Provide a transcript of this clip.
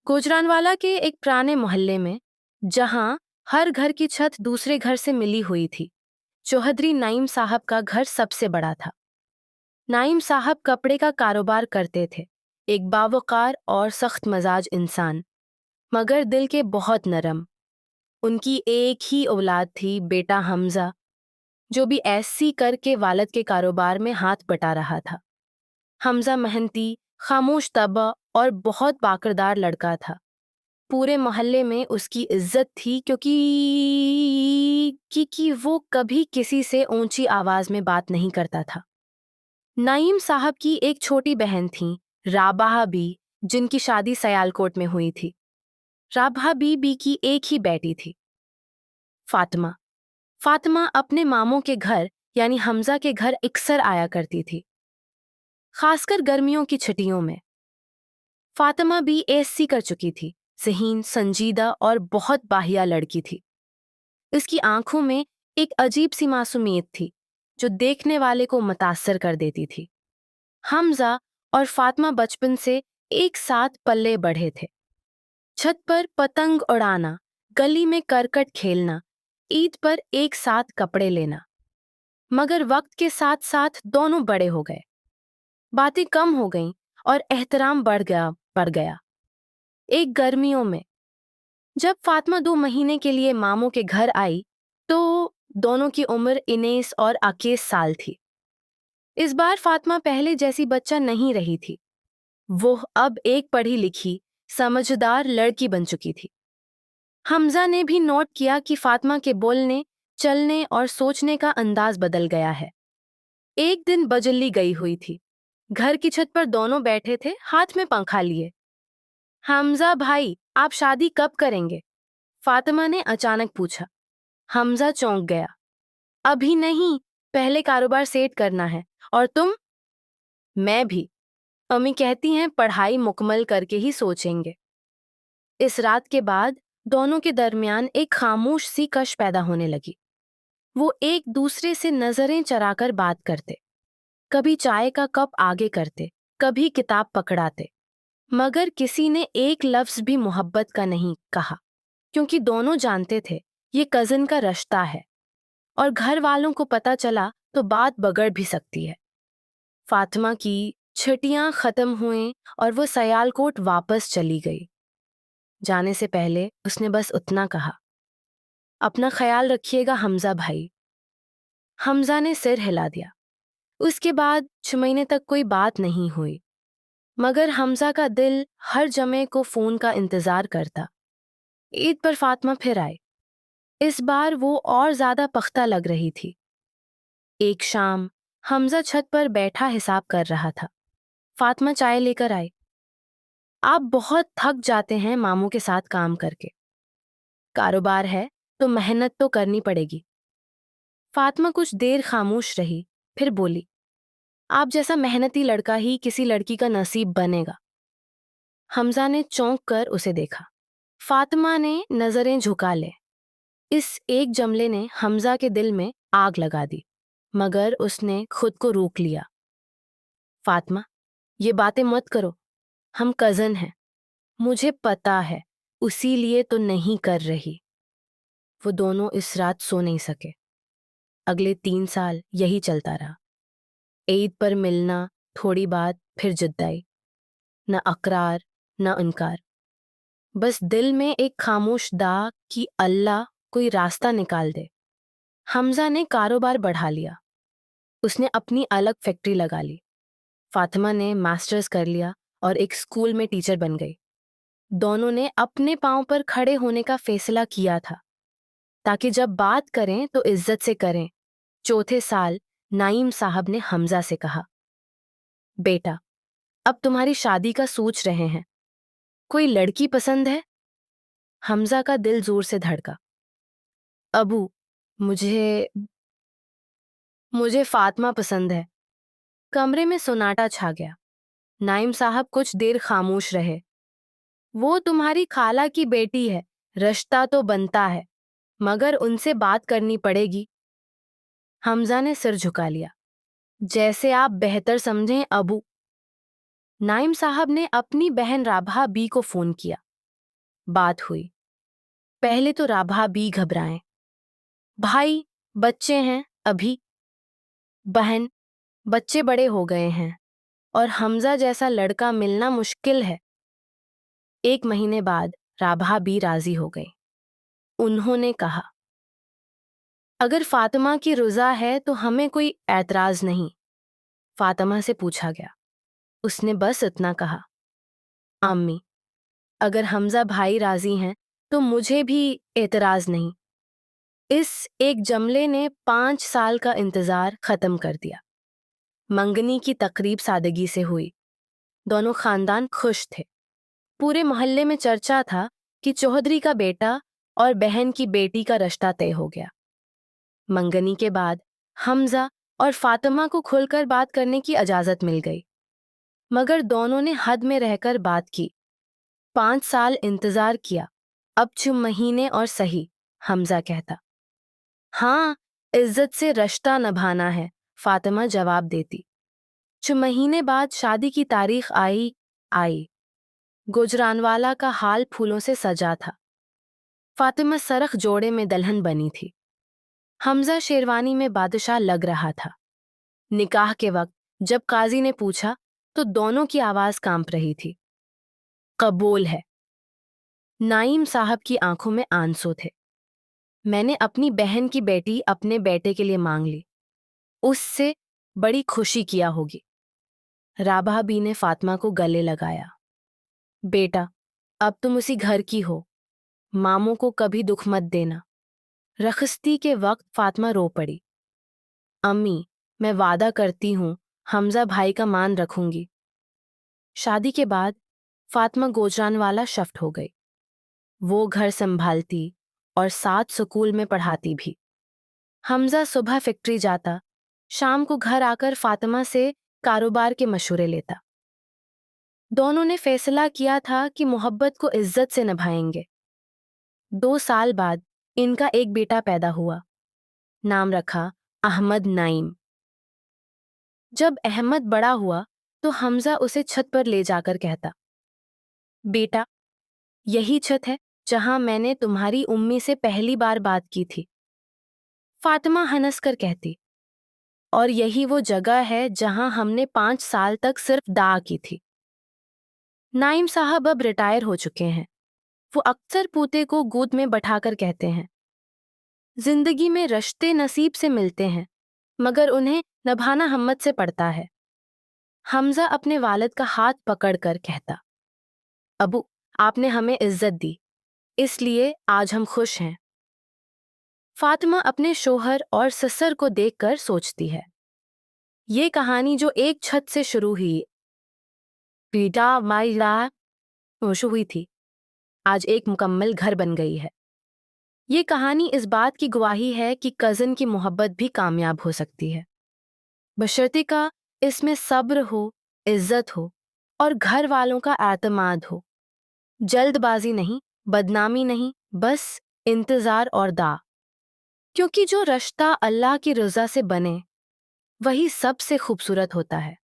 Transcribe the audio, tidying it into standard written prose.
गुजरानवाला के एक पुराने मोहल्ले में, जहां हर घर की छत दूसरे घर से मिली हुई थी, चौधरी नाइम साहब का घर सबसे बड़ा था। नाइम साहब कपड़े का कारोबार करते थे, एक बावकार और सख्त मजाज इंसान, मगर दिल के बहुत नरम। उनकी एक ही औलाद थी, बेटा हमजा, जो भी ऐसी करके वालिद के कारोबार में हाथ बटा रहा था। हमजा मेहनती, खामोश तबा और बहुत बाकरदार लड़का था। पूरे मोहल्ले में उसकी इज्जत थी क्योंकि वो कभी किसी से ऊंची आवाज में बात नहीं करता था। नईम साहब की एक छोटी बहन थी, राबाहा बी, जिनकी शादी सयालकोट में हुई थी। राबाहा बी की एक ही बेटी थी, फातिमा। फातिमा अपने मामों के घर यानी हमजा के घर अक्सर आया करती थी, खासकर गर्मियों की छुट्टियों में। फातिमा भी एससी कर चुकी थी, ज़हीन, संजीदा और बहुत बाहिया लड़की थी। इसकी आंखों में एक अजीब सी मासूमियत थी, जो देखने वाले को मुतासर कर देती थी। हमजा और फातिमा बचपन से एक साथ पल्ले बढ़े थे। छत पर पतंग उड़ाना, गली में करकट खेलना, ईद पर एक साथ कपड़े लेना। मगर वक्त के साथ साथ दोनों बड़े हो गए, बातें कम हो गईं और एहतराम बढ़ गया। एक गर्मियों में जब फातिमा 2 महीने के लिए मामों के घर आई, तो दोनों की उम्र 19 और 21 साल थी। इस बार फातिमा पहले जैसी बच्चा नहीं रही थी। वो अब एक पढ़ी लिखी, समझदार लड़की बन चुकी थी। हमजा ने भी नोट किया कि फातिमा के बोलने, चलने और सोचने का अंदाज बदल गया है। एक दिन बजली गई हुई थी। घर की छत पर दोनों बैठे थे, हाथ में पंखा लिए। हमजा भाई, आप शादी कब करेंगे? फातिमा ने अचानक पूछा। हमजा चौंक गया। अभी नहीं, पहले कारोबार सेट करना है। और तुम? मैं भी। अम्मी कहती हैं पढ़ाई मुकम्मल करके ही सोचेंगे। इस रात के बाद दोनों के दरमियान एक खामोश सी कश पैदा होने लगी। वो एक दूसरे से नजरें चराकर बात करते, कभी चाय का कप आगे करते, कभी किताब पकड़ाते, मगर किसी ने एक लफ्ज भी मोहब्बत का नहीं कहा, क्योंकि दोनों जानते थे ये कजिन का रिश्ता है और घर वालों को पता चला तो बात बगड़ भी सकती है। फातिमा की छुट्टियां खत्म हुई और वो सयालकोट वापस चली गई। जाने से पहले उसने बस उतना कहा, अपना ख्याल रखिएगा हमजा भाई। हमजा ने सिर हिला दिया। उसके बाद 6 महीने तक कोई बात नहीं हुई, मगर हमजा का दिल हर जमे को फोन का इंतजार करता। ईद पर फातिमा फिर आई। इस बार वो और ज्यादा पख्ता लग रही थी। एक शाम हमजा छत पर बैठा हिसाब कर रहा था। फातिमा चाय लेकर आई। आप बहुत थक जाते हैं मामू के साथ काम करके। कारोबार है तो मेहनत तो करनी पड़ेगी। फातिमा कुछ देर खामोश रही, फिर बोली, आप जैसा मेहनती लड़का ही किसी लड़की का नसीब बनेगा। हमजा ने चौंक कर उसे देखा। फातिमा ने नजरें झुका ले। इस एक जमले ने हमजा के दिल में आग लगा दी, मगर उसने खुद को रोक लिया। फातिमा, ये बातें मत करो, हम कजन हैं। मुझे पता है, उसीलिए तो नहीं कर रही। वो दोनों इस रात सो नहीं सके। अगले 3 साल यही चलता रहा। ईद पर मिलना, थोड़ी बात, फिर जुदाई। न अकरार न इनकार, बस दिल में एक खामोश दाग कि अल्लाह कोई रास्ता निकाल दे। हमजा ने कारोबार बढ़ा लिया। उसने अपनी अलग फैक्ट्री लगा ली। फातिमा ने मास्टर्स कर लिया और एक स्कूल में टीचर बन गई। दोनों ने अपने पांव पर खड़े होने का फैसला किया था, ताकि जब बात करें तो इज्जत से करें। चौथे साल नाइम साहब ने हमजा से कहा, बेटा, अब तुम्हारी शादी का सोच रहे हैं, कोई लड़की पसंद है? हमजा का दिल जोर से धड़का। अबू, मुझे मुझे फातिमा पसंद है। कमरे में सन्नाटा छा गया। नाइम साहब कुछ देर खामोश रहे। वो तुम्हारी खाला की बेटी है, रिश्ता तो बनता है, मगर उनसे बात करनी पड़ेगी। हमजा ने सिर झुका लिया। जैसे आप बेहतर समझें अबू। नाइम साहब ने अपनी बहन राबा बी को फोन किया। बात हुई। पहले तो राभा भी घबराए। भाई, बच्चे हैं अभी। बहन, बच्चे बड़े हो गए हैं और हमजा जैसा लड़का मिलना मुश्किल है। 1 महीने बाद राभा भी राजी हो गई। उन्होंने कहा, अगर फातिमा की रज़ा है तो हमें कोई ऐतराज नहीं। फातिमा से पूछा गया। उसने बस इतना कहा, अम्मी, अगर हमजा भाई राजी हैं तो मुझे भी एतराज नहीं। इस एक जमले ने 5 साल का इंतजार खत्म कर दिया। मंगनी की तकरीब सादगी से हुई। दोनों खानदान खुश थे। पूरे मोहल्ले में चर्चा था कि चौधरी का बेटा और बहन की बेटी का रिश्ता तय हो गया। मंगनी के बाद हमजा और फातिमा को खुलकर बात करने की इजाजत मिल गई, मगर दोनों ने हद में रहकर बात की। 5 साल इंतजार किया, अब 6 महीने और सही। हमजा कहता, हाँ, इज्जत से रिश्ता निभाना है। फातिमा जवाब देती। 6 महीने बाद शादी की तारीख आई। गुजरानवाला का हाल फूलों से सजा था। फातिमा सरख जोड़े में दुल्हन बनी थी। हमजा शेरवानी में बादशाह लग रहा था। निकाह के वक्त जब काजी ने पूछा तो दोनों की आवाज कांप रही थी। कबूल है। नाईम साहब की आंखों में आंसू थे। मैंने अपनी बहन की बेटी अपने बेटे के लिए मांग ली। उससे बड़ी खुशी किया होगी। राबा बी ने फातिमा को गले लगाया। बेटा, अब तुम उसी घर की हो। मामों को कभी दुख मत देना। रखस्ती के वक्त फातिमा रो पड़ी। अम्मी, मैं वादा करती हूँ हमजा भाई का मान रखूंगी। शादी के बाद फातिमा गोजरानवाला शिफ्ट हो गई। वो घर संभालती और साथ स्कूल में पढ़ाती भी। हमजा सुबह फैक्ट्री जाता, शाम को घर आकर फातिमा से कारोबार के मशवरे लेता। दोनों ने फैसला किया था कि मोहब्बत को इज्जत से निभाएंगे। 2 साल बाद इनका एक बेटा पैदा हुआ। नाम रखा अहमद नाइम। जब अहमद बड़ा हुआ तो हमजा उसे छत पर ले जाकर कहता, बेटा, यही छत है जहां मैंने तुम्हारी उम्मी से पहली बार बात की थी। फातिमा हंस कर कहती, और यही वो जगह है जहां हमने 5 साल तक सिर्फ दाअ की थी। नाइम साहब अब रिटायर हो चुके हैं। वो अक्सर पोते को गोद में बैठाकर कहते हैं, जिंदगी में रिश्ते नसीब से मिलते हैं, मगर उन्हें निभाना हिम्मत से पड़ता है। हमजा अपने वालिद का हाथ पकड़कर कहता, अबू, आपने हमें इज्जत दी, इसलिए आज हम खुश हैं। फातिमा अपने शोहर और ससुर को देखकर सोचती है, ये कहानी जो एक छत से शुरू हुई, बेटा माइला शुरू हुई थी, आज एक मुकम्मल घर बन गई है। ये कहानी इस बात की गवाही है कि कज़न की मोहब्बत भी कामयाब हो सकती है, बशर्ते का इसमें सब्र हो, इज्जत हो और घर वालों का एतमाद हो। जल्दबाजी नहीं, बदनामी नहीं, बस इंतजार और दा। क्योंकि जो रिश्ता अल्लाह की रज़ा से बने वही सबसे खूबसूरत होता है।